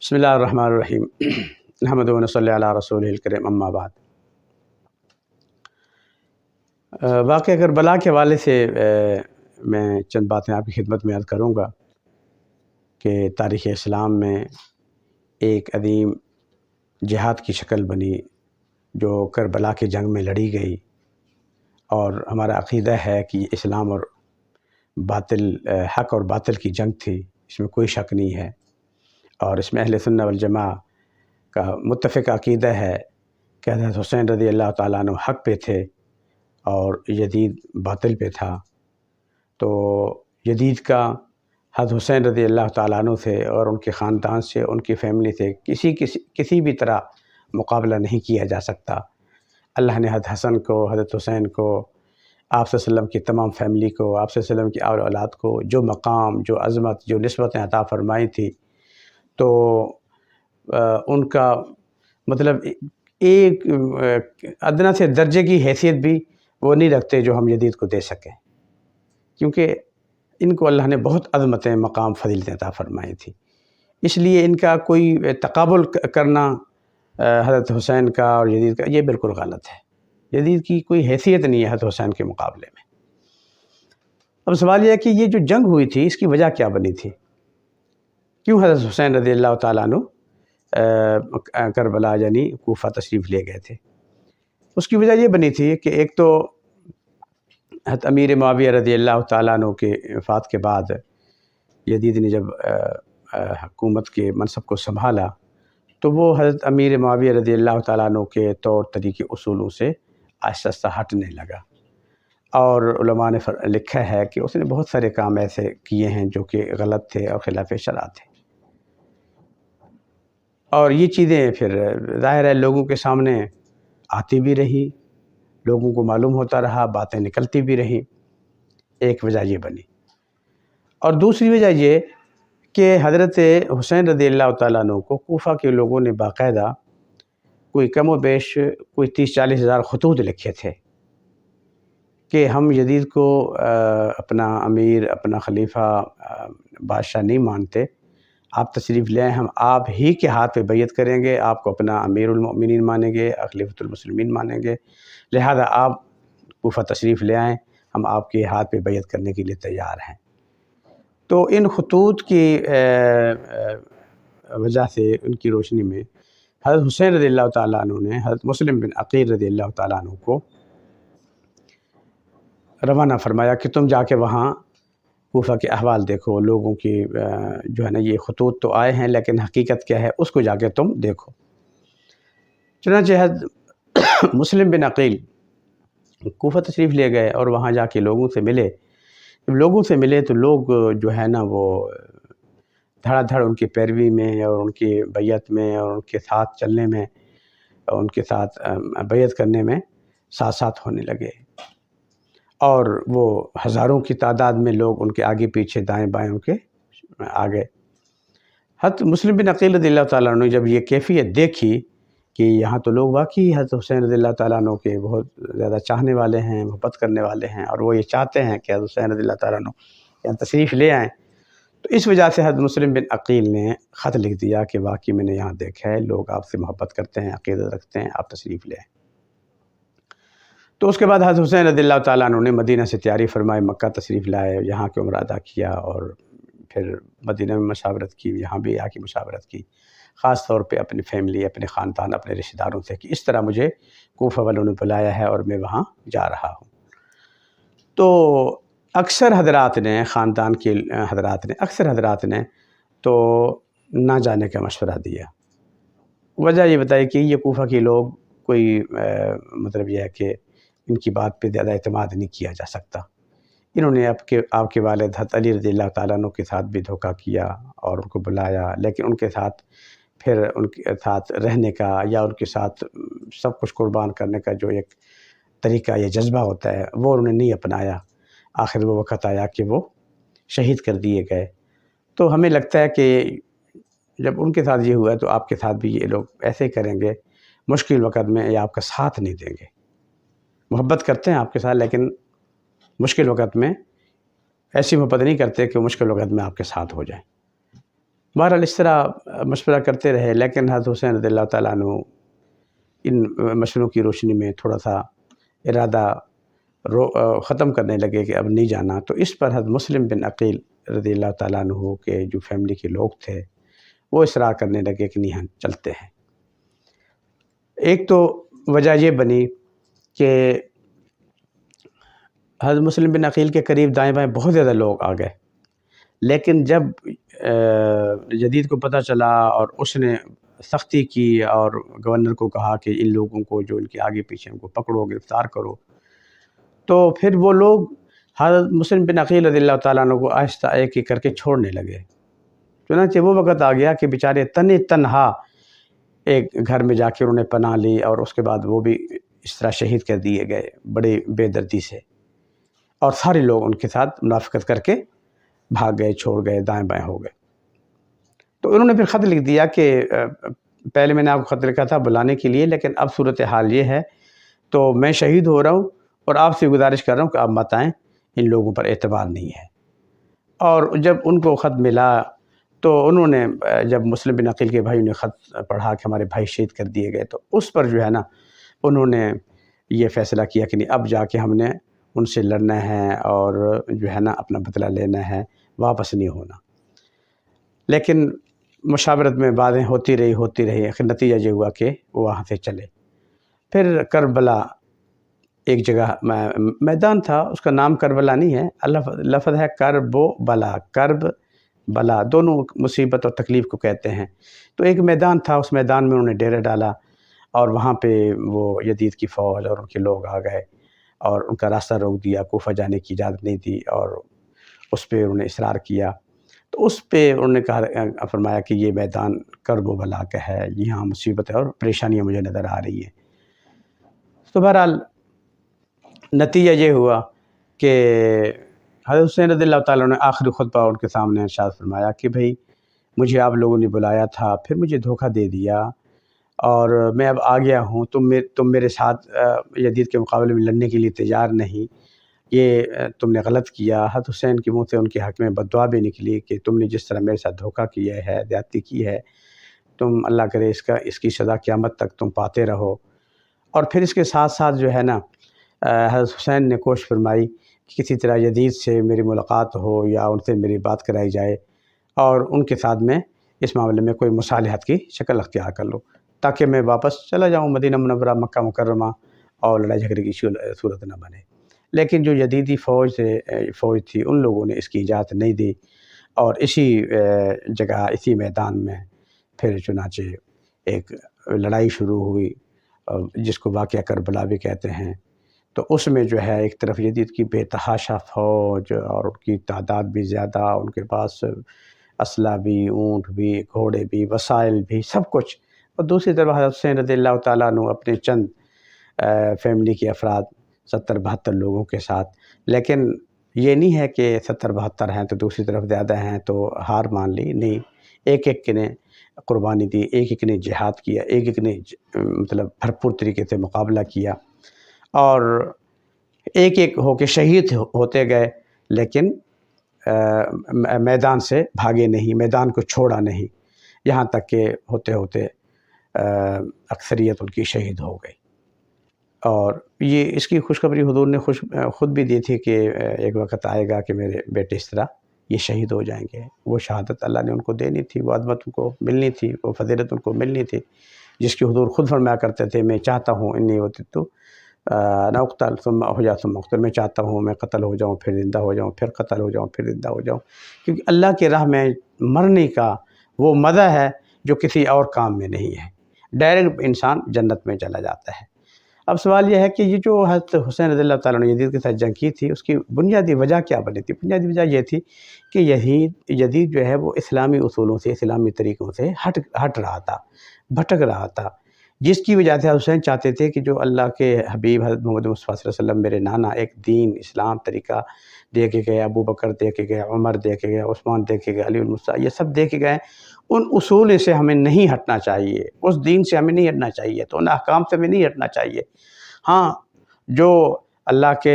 بسم اللہ الرحمن الرحیم نحمدہ و نصلی علی رسولہ الکریم اما بعد۔ واقعہ کربلا کے حوالے سے میں چند باتیں آپ کی خدمت میں عرض کروں گا کہ تاریخ اسلام میں ایک عظیم جہاد کی شکل بنی جو کربلا کی جنگ میں لڑی گئی، اور ہمارا عقیدہ ہے کہ اسلام اور باطل، حق اور باطل کی جنگ تھی، اس میں کوئی شک نہیں ہے، اور اس میں اہل سنہ والجماعہ کا متفق عقیدہ ہے کہ حضرت حسین رضی اللہ تعالیٰ عنہ حق پہ تھے اور یزید باطل پہ تھا۔ تو یزید کا حضرت حسین رضی اللہ تعالیٰ عنہ سے اور ان کے خاندان سے، ان کی فیملی سے کسی بھی طرح مقابلہ نہیں کیا جا سکتا۔ اللہ نے حضرت حسن کو، حضرت حسین کو، آپ صلی اللہ علیہ وسلم کی تمام فیملی کو، آپ صلی اللہ علیہ وسلم کی اولاد کو جو مقام، جو عظمت، جو نسبتیں عطا فرمائی تھی، تو ان کا مطلب ایک ادنیٰ سے درجے کی حیثیت بھی وہ نہیں رکھتے جو ہم یزید کو دے سکیں، کیونکہ ان کو اللہ نے بہت عظمتیں، مقام، فضیلتیں عطا فرمائی تھی۔ اس لیے ان کا کوئی تقابل کرنا حضرت حسین کا اور یزید کا، یہ بالکل غلط ہے۔ یزید کی کوئی حیثیت نہیں ہے حضرت حسین کے مقابلے میں۔ اب سوال یہ ہے کہ یہ جو جنگ ہوئی تھی اس کی وجہ کیا بنی تھی؟ کیوں حضرت حسین رضی اللہ تعالیٰ عنہ کربلا یعنی کوفہ تشریف لے گئے تھے؟ اس کی وجہ یہ بنی تھی کہ ایک تو حضرت امیر معاویہ رضی اللہ تعالیٰ عنہ کے وفات کے بعد یزید نے جب حکومت کے منصب کو سنبھالا تو وہ حضرت امیر معاویہ رضی اللہ تعالیٰ عنہ کے طور طریقے اصولوں سے آہستہ آہستہ ہٹنے لگا، اور علماء نے لکھا ہے کہ اس نے بہت سارے کام ایسے کیے ہیں جو کہ غلط تھے اور خلاف شرع تھے، اور یہ چیزیں پھر ظاہر ہے لوگوں کے سامنے آتی بھی رہی، لوگوں کو معلوم ہوتا رہا، باتیں نکلتی بھی رہیں۔ ایک وجہ یہ بنی، اور دوسری وجہ یہ کہ حضرت حسین رضی اللہ تعالیٰ عنہ کو کوفہ کے لوگوں نے باقاعدہ کوئی کم و بیش کوئی 30-40 ہزار خطوط لکھے تھے کہ ہم یزید کو اپنا امیر، اپنا خلیفہ، بادشاہ نہیں مانتے، آپ تشریف لے آئیں، ہم آپ ہی کے ہاتھ پہ بیعت کریں گے، آپ کو اپنا امیر المؤمنین مانیں گے، خلیفۃ المسلمین مانیں گے، لہذا آپ کوفہ تشریف لے آئیں، ہم آپ کے ہاتھ پہ بیعت کرنے کے لیے تیار ہیں۔ تو ان خطوط کی وجہ سے، ان کی روشنی میں حضرت حسین رضی اللہ تعالیٰ عنہ نے حضرت مسلم بن عقیل رضی اللہ تعالیٰ عنہ کو روانہ فرمایا کہ تم جا کے وہاں کوفہ کے احوال دیکھو، لوگوں کی جو ہے نا یہ خطوط تو آئے ہیں لیکن حقیقت کیا ہے اس کو جا کے تم دیکھو۔ چنانچہ حضرت مسلم بن عقیل کوفہ تشریف لے گئے اور وہاں جا کے لوگوں سے ملے۔ جب لوگوں سے ملے تو لوگ جو ہے نا وہ دھڑا دھڑ ان کی پیروی میں اور ان کی بیعت میں اور ان کے ساتھ چلنے میں، ان کے ساتھ بیعت کرنے میں ساتھ ساتھ ہونے لگے، اور وہ ہزاروں کی تعداد میں لوگ ان کے آگے پیچھے، دائیں بائیں ان کے آگے۔ حضرت مسلم بن عقیل رضی اللہ تعالیٰ عنہ نے جب یہ کیفیت دیکھی کہ یہاں تو لوگ واقعی حضرت حسین رضی اللہ تعالیٰ عنہ کے بہت زیادہ چاہنے والے ہیں، محبت کرنے والے ہیں، اور وہ یہ چاہتے ہیں کہ حضرت حسین رضی اللہ تعالیٰ عنہ یہاں تشریف لے آئیں، تو اس وجہ سے حضرت مسلم بن عقیل نے خط لکھ دیا کہ واقعی میں نے یہاں دیکھا ہے، لوگ آپ سے محبت کرتے ہیں، عقیدت رکھتے ہیں، آپ تشریف لے آئیں۔ تو اس کے بعد حضرت حسین رضی اللہ تعالیٰ عنہ نے مدینہ سے تیاری فرمائی، مکہ تشریف لائے، یہاں کے عمرہ ادا کیا، اور پھر مدینہ میں مشاورت کی، یہاں بھی آ کے مشاورت کی، خاص طور پہ اپنی فیملی، اپنے خاندان، اپنے رشتہ داروں سے کہ اس طرح مجھے کوفہ والوں نے بلایا ہے اور میں وہاں جا رہا ہوں۔ تو اکثر حضرات نے، خاندان کے حضرات نے، اکثر حضرات نے تو نہ جانے کا مشورہ دیا۔ وجہ یہ بتائی کہ یہ کوفہ کے لوگ کوئی مطلب یہ ہے کہ ان کی بات پہ زیادہ اعتماد نہیں کیا جا سکتا۔ انہوں نے آپ کے والد حضرت علی رضی اللہ تعالیٰ عنہ کے ساتھ بھی دھوکہ کیا اور ان کو بلایا، لیکن ان کے ساتھ پھر ان کے ساتھ رہنے کا یا ان کے ساتھ سب کچھ قربان کرنے کا جو ایک طریقہ یا جذبہ ہوتا ہے وہ انہوں نے نہیں اپنایا۔ آخر وہ وقت آیا کہ وہ شہید کر دیے گئے۔ تو ہمیں لگتا ہے کہ جب ان کے ساتھ یہ ہوا ہے تو آپ کے ساتھ بھی یہ لوگ ایسے کریں گے، مشکل وقت میں یہ آپ کا ساتھ نہیں دیں گے۔ محبت کرتے ہیں آپ کے ساتھ لیکن مشکل وقت میں ایسی محبت نہیں کرتے کہ مشکل وقت میں آپ کے ساتھ ہو جائیں۔ بہرحال اس طرح مشورہ کرتے رہے، لیکن حضرت حسین رضی اللہ تعالیٰ عنہ ان مشوروں کی روشنی میں تھوڑا سا ارادہ ختم کرنے لگے کہ اب نہیں جانا. تو اس پر حضرت مسلم بن عقیل رضی اللہ تعالیٰ عنہ کے جو فیملی کے لوگ تھے وہ اصرار کرنے لگے کہ نہیں ہم چلتے ہیں. ایک تو وجہ یہ بنی کہ حضرت مسلم بن عقیل کے قریب دائیں بائیں بہت زیادہ لوگ آ گئے، لیکن جب جدید کو پتہ چلا اور اس نے سختی کی اور گورنر کو کہا کہ ان لوگوں کو جو ان کے آگے پیچھے ان کو پکڑو، گرفتار کرو، تو پھر وہ لوگ حضرت مسلم بن عقیل رضی اللہ تعالیٰ عنہ کو آہستہ ایک ایک کر کے چھوڑنے لگے. چنانچہ وہ وقت آ گیا کہ بیچارے تنہا ایک گھر میں جا کے انہوں نے پناہ لی، اور اس کے بعد وہ بھی اس طرح شہید کر دیے گئے بڑے بے دردی سے، اور سارے لوگ ان کے ساتھ منافقت کر کے بھاگ گئے، چھوڑ گئے، دائیں بائیں ہو گئے. تو انہوں نے پھر خط لکھ دیا کہ پہلے میں نے آپ کو خط لکھا تھا بلانے کے لیے، لیکن اب صورتحال یہ ہے تو میں شہید ہو رہا ہوں اور آپ سے گزارش کر رہا ہوں کہ آپ مت آئیں، ان لوگوں پر اعتبار نہیں ہے. اور جب ان کو خط ملا تو انہوں نے جب مسلم بن عقیل کے بھائی نے خط پڑھا کہ ہمارے بھائی شہید کر دیے گئے، تو اس پر جو ہے نا انہوں نے یہ فیصلہ کیا کہ نہیں، اب جا کے ہم نے ان سے لڑنا ہے اور جو ہے نا اپنا بدلہ لینا ہے، واپس نہیں ہونا. لیکن مشاورت میں باتیں ہوتی رہی آخر نتیجہ یہ ہوا کہ وہ وہاں سے چلے. پھر کربلا ایک جگہ میدان تھا، اس کا نام کربلا نہیں ہے، لفظ ہے کرب و بلا، کرب بلا دونوں مصیبت اور تکلیف کو کہتے ہیں. تو ایک میدان تھا، اس میدان میں انہوں نے ڈیرہ ڈالا، اور وہاں پہ وہ یزید کی فوج اور ان کے لوگ آ گئے اور ان کا راستہ روک دیا، کوفہ جانے کی اجازت نہیں دی، اور اس پہ انہوں نے اصرار کیا. تو اس پہ انہوں نے کہا، فرمایا کہ یہ میدان کرب و بلا کا ہے، یہاں مصیبت ہے اور پریشانیاں مجھے نظر آ رہی ہیں. تو بہرحال نتیجہ یہ ہوا کہ حضرت حسین رضی اللہ تعالیٰ نے آخری خطبہ ان کے سامنے ارشاد فرمایا کہ بھئی مجھے آپ لوگوں نے بلایا تھا، پھر مجھے دھوکہ دے دیا، اور میں اب آ گیا ہوں، تم میرے ساتھ یزید کے مقابلے میں لڑنے کے لیے تیار نہیں، یہ تم نے غلط کیا. حضرت حسین کے منہ سے ان کے حق میں بد دعا بھی نکلی کہ تم نے جس طرح میرے ساتھ دھوکہ کیا ہے، زیادتی کی ہے، تم اللہ کرے اس کی سزا قیامت تک تم پاتے رہو. اور پھر اس کے ساتھ ساتھ جو ہے نا حضرت حسین نے کوشش فرمائی کہ کسی طرح یزید سے میری ملاقات ہو یا ان سے میری بات کرائی جائے، اور ان کے ساتھ میں اس معاملے میں کوئی مصالحت کی شکل اختیار کر لوں تاکہ میں واپس چلا جاؤں مدینہ منورہ، مکہ مکرمہ، اور لڑائی جھگڑے کی صورت نہ بنے. لیکن جو یزیدی فوج تھی ان لوگوں نے اس کی اجازت نہیں دی، اور اسی جگہ اسی میدان میں پھر چنانچہ ایک لڑائی شروع ہوئی جس کو واقعہ کربلا بھی کہتے ہیں. تو اس میں جو ہے ایک طرف یزید کی بے تحاشا فوج اور ان کی تعداد بھی زیادہ، ان کے پاس اسلحہ بھی، اونٹ بھی، گھوڑے بھی، وسائل بھی، سب کچھ، اور دوسری طرف حضرت حسین رضی اللہ تعالیٰ عنہ اپنے چند فیملی کے افراد 70-72 لوگوں کے ساتھ. لیکن یہ نہیں ہے کہ 70-72 ہیں تو دوسری طرف زیادہ ہیں تو ہار مان لی، نہیں، ایک ایک نے قربانی دی، ایک ایک نے جہاد کیا، ایک ایک نے مطلب بھرپور طریقے سے مقابلہ کیا، اور ایک ایک ہو کے شہید ہوتے گئے، لیکن میدان سے بھاگے نہیں، میدان کو چھوڑا نہیں، یہاں تک کہ ہوتے ہوتے اکثریت ان کی شہید ہو گئی. اور یہ اس کی خوشخبری حضور نے خود بھی دی تھی کہ ایک وقت آئے گا کہ میرے بیٹے اس طرح یہ شہید ہو جائیں گے. وہ شہادت اللہ نے ان کو دینی تھی، وہ عظمت ان کو ملنی تھی، وہ فضیلت ان کو ملنی تھی، جس کی حضور خود فرمایا کرتے تھے میں چاہتا ہوں انی وطیت نہ اقتل ثم احیا ثم اقتل، میں چاہتا ہوں میں قتل ہو جاؤں پھر زندہ ہو جاؤں، پھر قتل ہو جاؤں پھر زندہ ہو جاؤں، کیونکہ اللہ کے راہ میں مرنے کا وہ مزہ ہے جو کسی اور کام میں نہیں ہے. ڈائریکٹ انسان جنت میں چلا جاتا ہے. اب سوال یہ ہے کہ یہ جو حضرت حسین رضی اللہ تعالیٰ نے یزید کے ساتھ جنگ کی تھی، اس کی بنیادی وجہ کیا بنی تھی؟ بنیادی وجہ یہ تھی کہ یزید جو ہے وہ اسلامی اصولوں سے، اسلامی طریقوں سے ہٹ رہا تھا، بھٹک رہا تھا، جس کی وجہ سے حسین چاہتے تھے کہ جو اللہ کے حبیب حضرت محمد مصطفیٰ صلی اللہ علیہ وسلم میرے نانا ایک دین، اسلام، طریقہ دے کے گئے، ابو بکر دے کے گئے، عمر دے کے گئے، عثمان دے کے گئے، علی المصطفیٰ، یہ سب دے کے گئے، ان اصول سے ہمیں نہیں ہٹنا چاہیے، اس دین سے ہمیں نہیں ہٹنا چاہیے، تو ان احکام سے ہمیں نہیں ہٹنا چاہیے. ہاں، جو اللہ کے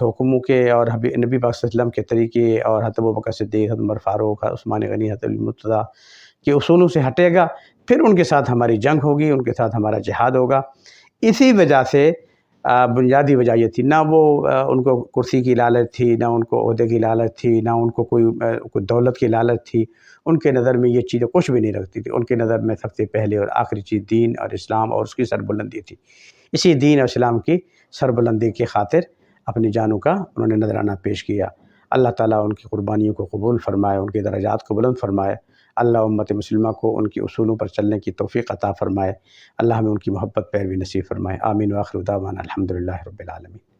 حکموں کے اور نبی پاک صلی اللہ علیہ وسلم کے طریقے اور حضرت ابوبکر صدیق، حضرت عمر فاروق، عثمان غنی، حضرت علی المرتضیٰ کے اصولوں سے ہٹے گا، پھر ان کے ساتھ ہماری جنگ ہوگی، ان کے ساتھ ہمارا جہاد ہوگا۔ اسی وجہ سے بنیادی وجہ یہ تھی، نہ وہ ان کو کرسی کی لالچ تھی، نہ ان کو عہدے کی لالچ تھی، نہ ان کو کوئی دولت کی لالچ تھی۔ ان کے نظر میں یہ چیزیں کچھ بھی نہیں رکھتی تھی۔ ان کے نظر میں سب سے پہلے اور آخری چیز دین اور اسلام اور اس کی سربلندی تھی۔ اسی دین اور اسلام کی سربلندی کی خاطر اپنی جانوں کا انہوں نے نذرانہ پیش کیا۔ اللہ تعالیٰ ان کی قربانیوں کو قبول فرمائے، ان کے درجات کو بلند فرمائے۔ اللہ امت مسلمہ کو ان کی اصولوں پر چلنے کی توفیق عطا فرمائے۔ اللہ ہمیں ان کی محبت پیروی نصیب فرمائے۔ آمین و آخر دعوانا الحمدللہ رب العالمین۔